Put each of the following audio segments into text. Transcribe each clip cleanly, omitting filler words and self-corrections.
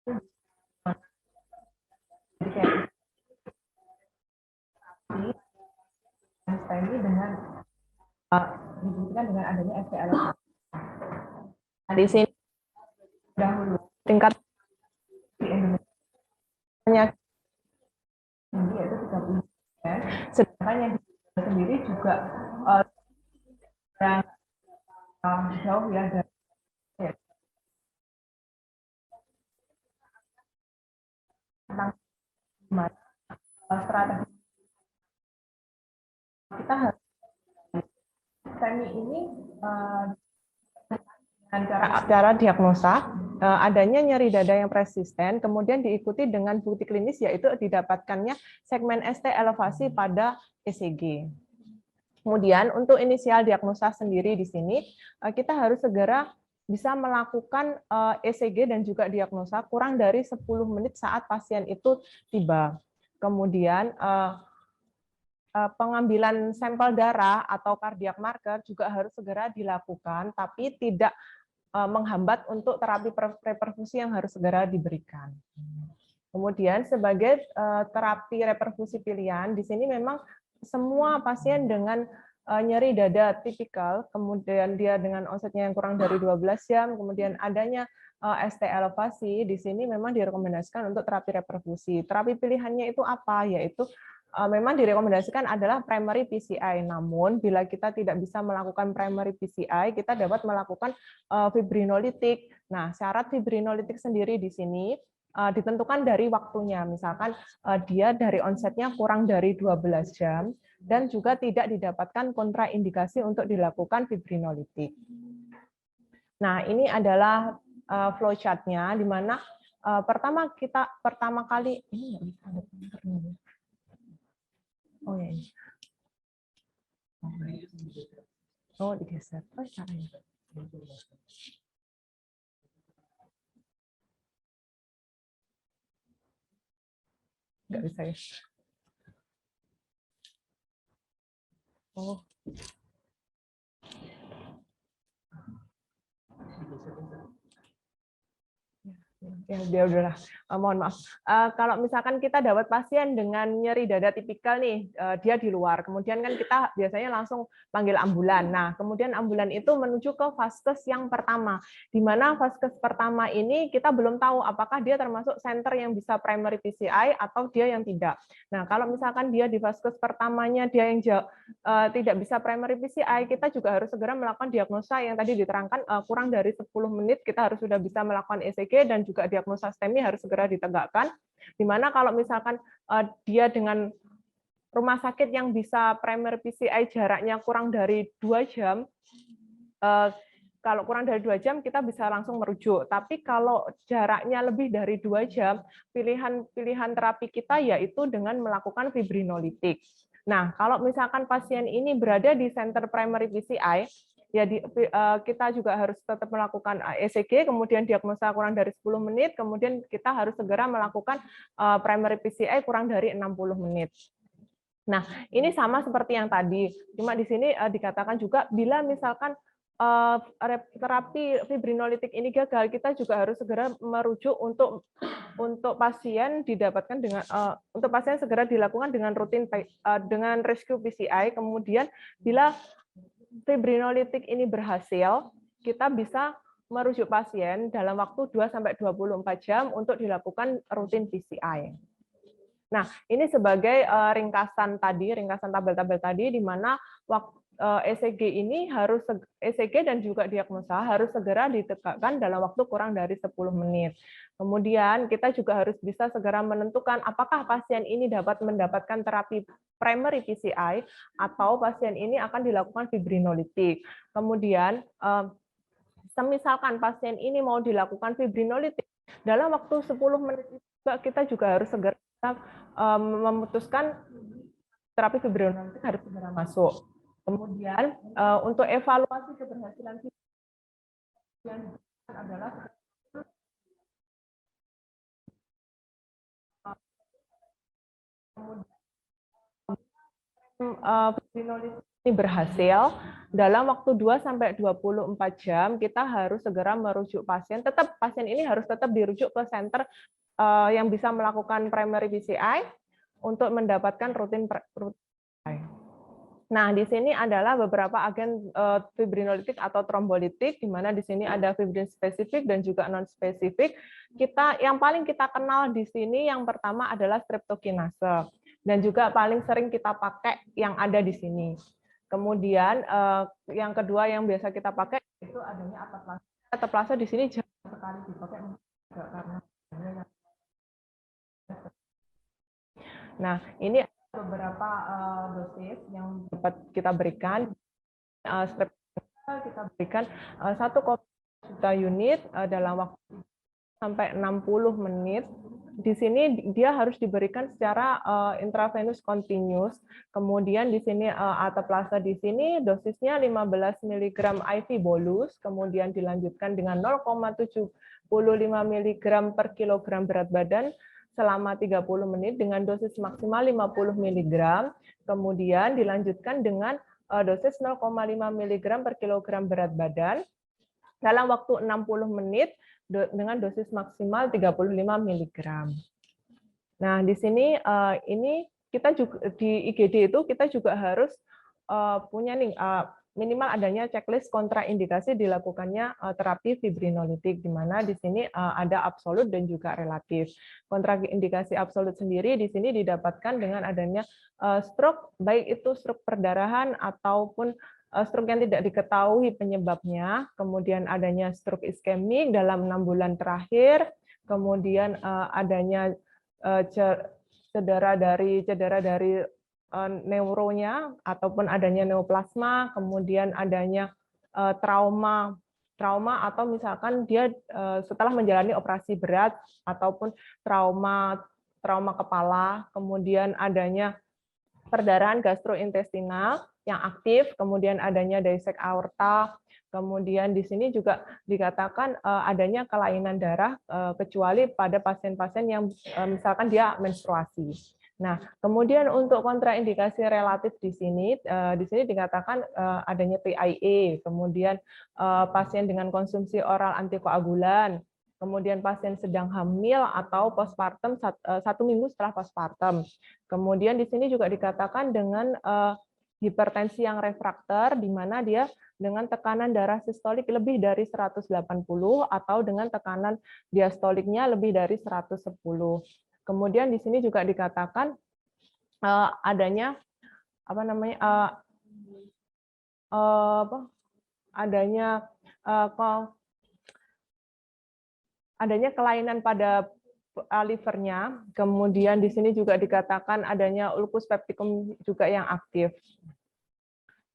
Jadi kayak ini dengan dibuktikan dengan adanya STL. Nah, di sini dahulu tingkat di Indonesia tinggi yaitu 30%, sedangkan yang di sendiri juga jauh ya dari tentang strategi kita harus semi ini dengan cara diagnosa adanya nyeri dada yang persisten, kemudian diikuti dengan bukti klinis yaitu didapatkannya segmen ST elevasi pada ECG. Kemudian untuk inisial diagnosa sendiri di sini kita harus segera bisa melakukan ECG dan juga diagnosa kurang dari 10 menit saat pasien itu tiba. Kemudian pengambilan sampel darah atau cardiac marker juga harus segera dilakukan, tapi tidak menghambat untuk terapi reperfusi yang harus segera diberikan. Kemudian sebagai terapi reperfusi pilihan, di sini memang semua pasien dengan nyeri dada tipikal, kemudian dia dengan onsetnya yang kurang dari 12 jam, kemudian adanya ST elevasi, di sini memang direkomendasikan untuk terapi reperfusi. Terapi pilihannya itu apa? Yaitu memang direkomendasikan adalah primary PCI. Namun bila kita tidak bisa melakukan primary PCI, kita dapat melakukan fibrinolitik. Nah, syarat fibrinolitik sendiri di sini ditentukan dari waktunya. Misalkan dia dari onsetnya kurang dari 12 jam dan juga tidak didapatkan kontraindikasi untuk dilakukan fibrinolitik. Nah, ini adalah flowchart-nya di mana pertama kali ini oh ya. Oh, digeser. Oh, caranya. Nggak bisa ya. Oh. Ya, dia udahlah. Mohon maaf. Kalau misalkan kita dapat pasien dengan nyeri dada tipikal nih, dia di luar. Kemudian kan kita biasanya langsung panggil ambulan. Nah, kemudian ambulan itu menuju ke vaskes yang pertama. Di mana vaskes pertama ini kita belum tahu apakah dia termasuk center yang bisa primary PCI atau dia yang tidak. Nah, kalau misalkan dia di vaskes pertamanya dia yang tidak bisa primary PCI, kita juga harus segera melakukan diagnosa yang tadi diterangkan kurang dari 10 menit kita harus sudah bisa melakukan ECG dan juga diagnosa STEMI harus segera ditegakkan. Di mana kalau misalkan dia dengan rumah sakit yang bisa primary PCI jaraknya kurang dari 2 jam, kalau kurang dari 2 jam kita bisa langsung merujuk. Tapi kalau jaraknya lebih dari 2 jam, pilihan terapi kita yaitu dengan melakukan fibrinolitik. Nah, kalau misalkan pasien ini berada di center primary PCI, ya kita juga harus tetap melakukan ECG, kemudian diagnosa kurang dari 10 menit, kemudian kita harus segera melakukan primary PCI kurang dari 60 menit. Nah, ini sama seperti yang tadi, cuma di sini dikatakan juga bila misalkan terapi fibrinolitik ini gagal, kita juga harus segera merujuk untuk pasien didapatkan dengan untuk pasien segera dilakukan dengan rutin dengan rescue PCI. Kemudian bila fibrinolitik ini berhasil, kita bisa merujuk pasien dalam waktu 2-24 jam untuk dilakukan rutin PCI. Nah, ini sebagai ringkasan tabel-tabel tadi, di mana ECG ini harus ECG dan juga diagnosa harus segera ditegakkan dalam waktu kurang dari 10 menit. Kemudian kita juga harus bisa segera menentukan apakah pasien ini dapat mendapatkan terapi primary PCI atau pasien ini akan dilakukan fibrinolitik. Kemudian misalkan pasien ini mau dilakukan fibrinolitik dalam waktu 10 menit kita juga harus segera memutuskan terapi fibrinolitik harus segera masuk. Kemudian untuk evaluasi keberhasilan yang adalah fibrinolitik ini berhasil, dalam waktu 2-24 jam kita harus segera merujuk pasien. Tetap pasien ini harus tetap dirujuk ke center yang bisa melakukan primary PCI untuk mendapatkan rutin PCI. Nah, di sini adalah beberapa agen fibrinolitik atau trombolitik, di mana di sini ada fibrin spesifik dan juga non spesifik. Yang paling kita kenal di sini yang pertama adalah streptokinase, dan juga paling sering kita pakai yang ada di sini. Kemudian yang kedua yang biasa kita pakai itu adanya ataplase. Ataplase di sini jarang sekali dipakai karena nah, ini beberapa dosis yang dapat kita berikan. Kita berikan 1,5 juta unit dalam waktu sampai 60 menit. Di sini dia harus diberikan secara intravenous continuous. Kemudian di sini ataplase di sini dosisnya 15 mg IV bolus, kemudian dilanjutkan dengan 0,75 mg per kilogram berat badan selama 30 menit dengan dosis maksimal 50 mg. Kemudian dilanjutkan dengan dosis 0,5 mg per kilogram berat badan dalam waktu 60 menit dengan dosis maksimal 35 mg. Nah, di sini ini kita juga di IGD itu kita juga harus punya nih minimal adanya checklist kontraindikasi dilakukannya terapi fibrinolitik, di mana di sini ada absolut dan juga relatif. Kontraindikasi absolut sendiri di sini didapatkan dengan adanya stroke, baik itu stroke perdarahan ataupun stroke yang tidak diketahui penyebabnya, kemudian adanya stroke iskemik dalam 6 bulan terakhir, kemudian adanya cedera dari neuronya ataupun adanya neoplasma, kemudian adanya trauma atau misalkan dia setelah menjalani operasi berat ataupun trauma kepala, kemudian adanya perdarahan gastrointestinal yang aktif, kemudian adanya dissect aorta, kemudian di sini juga dikatakan adanya kelainan darah kecuali pada pasien-pasien yang misalkan dia menstruasi. Nah, kemudian untuk kontraindikasi relatif di sini dikatakan adanya TIA, kemudian pasien dengan konsumsi oral antikoagulan, kemudian pasien sedang hamil atau postpartum 1 minggu setelah postpartum. Kemudian di sini juga dikatakan dengan hipertensi yang refrakter, di mana dia dengan tekanan darah sistolik lebih dari 180 atau dengan tekanan diastoliknya lebih dari 110. Kemudian di sini juga dikatakan adanya adanya kelainan pada livernya, kemudian di sini juga dikatakan adanya ulcus pepticum juga yang aktif.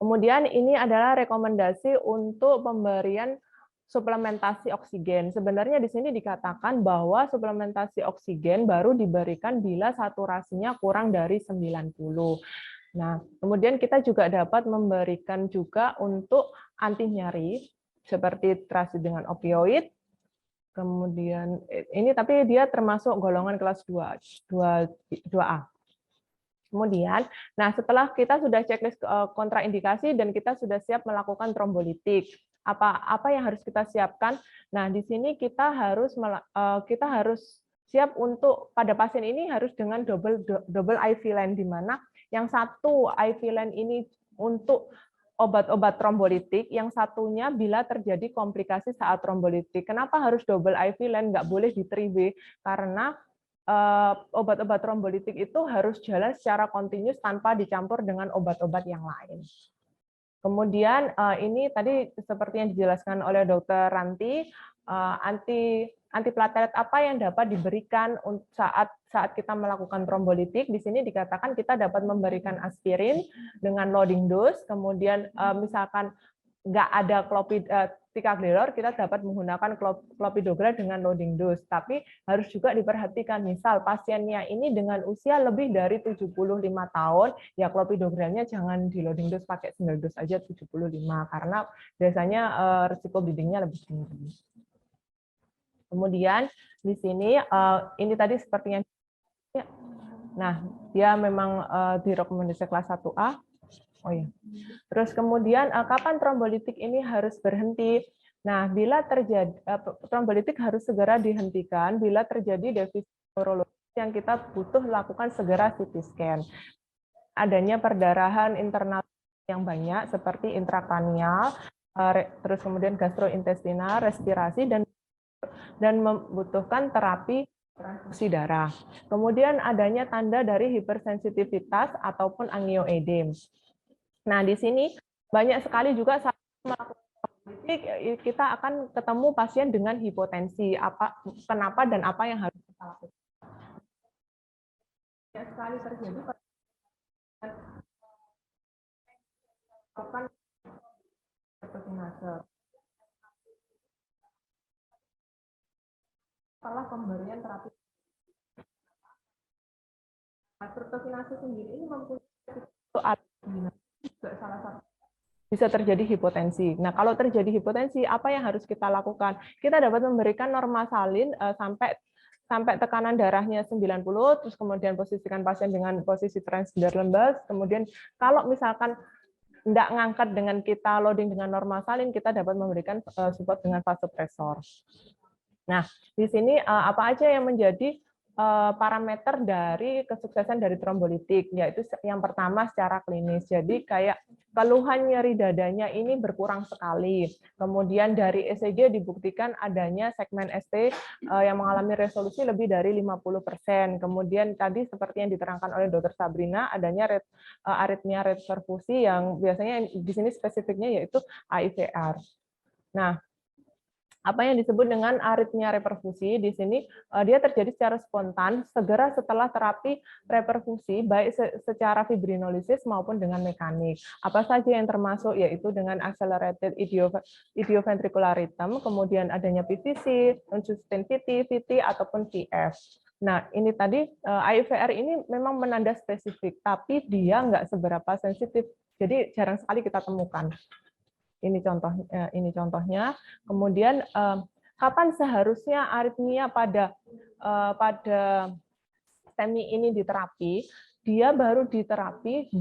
Kemudian ini adalah rekomendasi untuk pemberian suplementasi oksigen. Sebenarnya di sini dikatakan bahwa suplementasi oksigen baru diberikan bila saturasinya kurang dari 90. Nah, kemudian kita juga dapat memberikan juga untuk anti nyeri seperti terasi dengan opioid. Kemudian ini tapi dia termasuk golongan kelas 2A. Kemudian, nah setelah kita sudah checklist kontraindikasi dan kita sudah siap melakukan trombolitik, apa yang harus kita siapkan? Nah, di sini kita harus siap untuk pada pasien ini harus dengan double IV line, di mana yang satu IV line ini untuk obat-obat trombolitik, yang satunya bila terjadi komplikasi saat trombolitik. Kenapa harus double IV line, nggak boleh di 3W? Karena obat-obat trombolitik itu harus jalan secara kontinus tanpa dicampur dengan obat-obat yang lain. Kemudian ini tadi seperti yang dijelaskan oleh Dr. Ranti, antiplatelet apa yang dapat diberikan saat kita melakukan trombolitik. Di sini dikatakan kita dapat memberikan aspirin dengan loading dose, kemudian misalkan nggak ada ticagrelor, kita dapat menggunakan clopidogrel dengan loading dose. Tapi harus juga diperhatikan, misal pasiennya ini dengan usia lebih dari 75 tahun, ya clopidogrelnya jangan di loading dose, pakai single dose aja 75, karena biasanya risiko bleedingnya lebih tinggi. Kemudian di sini ini tadi sepertinya, nah dia memang direkomendasi kelas 1A. Oh ya. Terus kemudian kapan trombolitik ini harus berhenti? Nah, bila terjadi trombolitik harus segera dihentikan bila terjadi defisit neurologis yang kita butuh lakukan segera CT scan. Adanya perdarahan internal yang banyak seperti intrakranial, terus kemudian gastrointestinal, respirasi dan membutuhkan terapi transfusi darah. Kemudian adanya tanda dari hipersensitivitas ataupun angioedem. Nah, di sini banyak sekali juga saat melakukan trombolitik kita akan ketemu pasien dengan hipotensi. Kenapa dan apa yang harus kita lakukan? Banyak sekali terjadi setelah pemberian terapi. Fructokinase sendiri ini mempunyai juga salah satu bisa terjadi hipotensi. Nah, kalau terjadi hipotensi, apa yang harus kita lakukan? Kita dapat memberikan norma salin sampai tekanan darahnya 90, terus kemudian posisikan pasien dengan posisi transgender lembas, kemudian kalau misalkan tidak ngangkat dengan kita loading dengan norma salin, kita dapat memberikan support dengan vasopresor. Nah, di sini apa aja yang menjadi parameter dari kesuksesan dari trombolitik, yaitu yang pertama secara klinis. Jadi kayak keluhan nyeri dadanya ini berkurang sekali. Kemudian dari ECG dibuktikan adanya segmen ST yang mengalami resolusi lebih dari 50%. Kemudian tadi seperti yang diterangkan oleh Dr. Sabrina, adanya aritmia reperfusi yang biasanya di sini spesifiknya yaitu AIVR. Nah, apa yang disebut dengan aritmia reperfusi di sini dia terjadi secara spontan segera setelah terapi reperfusi baik secara fibrinolisis maupun dengan mekanik. Apa saja yang termasuk yaitu dengan accelerated idioventricular rhythm, kemudian adanya PVC, unsustained VT, VT ataupun VF. Nah, ini tadi AIVR ini memang menanda spesifik, tapi dia nggak seberapa sensitif, jadi jarang sekali kita temukan. Ini contohnya. Kemudian kapan seharusnya aritmia pada STEMI ini diterapi? Dia baru diterapi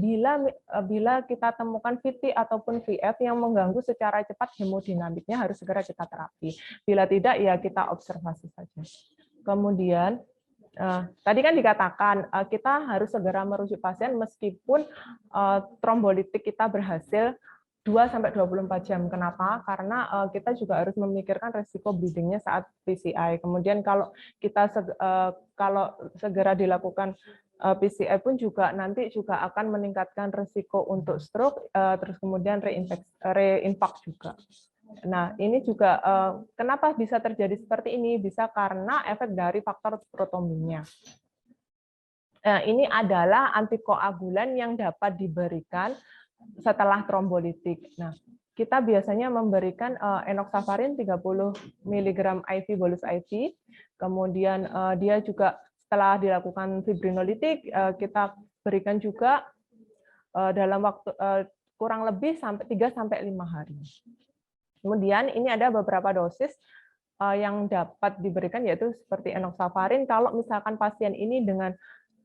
bila kita temukan VT ataupun VF yang mengganggu secara cepat hemodinamiknya, harus segera kita terapi. Bila tidak, ya kita observasi saja. Kemudian tadi kan dikatakan kita harus segera merujuk pasien meskipun trombolitik kita berhasil 2-24 jam. Kenapa? Karena kita juga harus memikirkan resiko bleeding-nya saat PCI. Kemudian kalau kita kalau segera dilakukan PCI pun juga nanti juga akan meningkatkan resiko untuk stroke, terus kemudian reinfark juga. Nah, ini juga kenapa bisa terjadi seperti ini? Bisa karena efek dari faktor protominya. Ini adalah antikoagulan yang dapat diberikan setelah trombolitik. Nah, kita biasanya memberikan enoxaparin 30 mg IV bolus IV. Kemudian dia juga setelah dilakukan fibrinolitik, kita berikan juga dalam waktu kurang lebih 3-5 hari. Kemudian ini ada beberapa dosis yang dapat diberikan, yaitu seperti enoxaparin. Kalau misalkan pasien ini dengan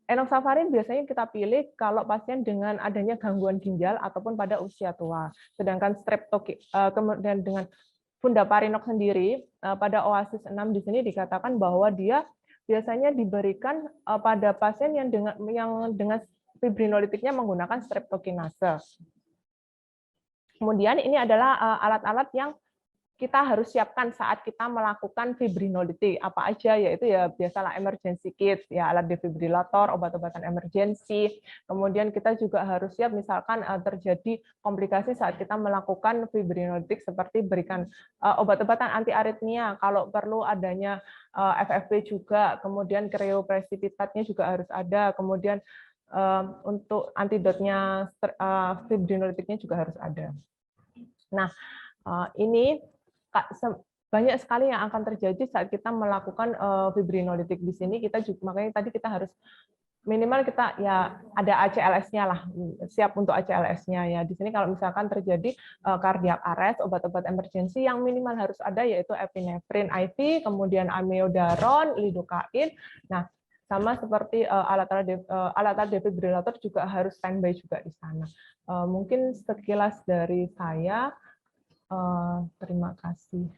enoxaparin biasanya kita pilih kalau pasien dengan adanya gangguan ginjal ataupun pada usia tua. Sedangkan kemudian dengan fundaparinux sendiri pada Oasis 6 di sini dikatakan bahwa dia biasanya diberikan pada pasien yang dengan fibrinolitiknya menggunakan streptokinase. Kemudian ini adalah alat-alat yang kita harus siapkan saat kita melakukan fibrinolitik. Apa aja? Yaitu ya biasalah emergency kit, ya alat defibrilator, obat-obatan emergency. Kemudian kita juga harus siap misalkan terjadi komplikasi saat kita melakukan fibrinolitik seperti berikan obat-obatan anti aritmia. Kalau perlu adanya FFP juga, kemudian kriopresipitatnya juga harus ada. Kemudian untuk antidotnya fibrinolitiknya juga harus ada. Nah, ini banyak sekali yang akan terjadi saat kita melakukan fibrinolitik di sini. Kita juga makanya tadi kita harus minimal kita ya ada ACLS-nya lah, siap untuk ACLS-nya ya. Di sini kalau misalkan terjadi cardiac arrest, obat-obat emergency yang minimal harus ada yaitu epinefrin IV, kemudian amiodaron, lidocaine. Nah, Sama seperti alat-alat defibrilator juga harus standby juga di sana. Mungkin sekilas dari saya. Terima kasih.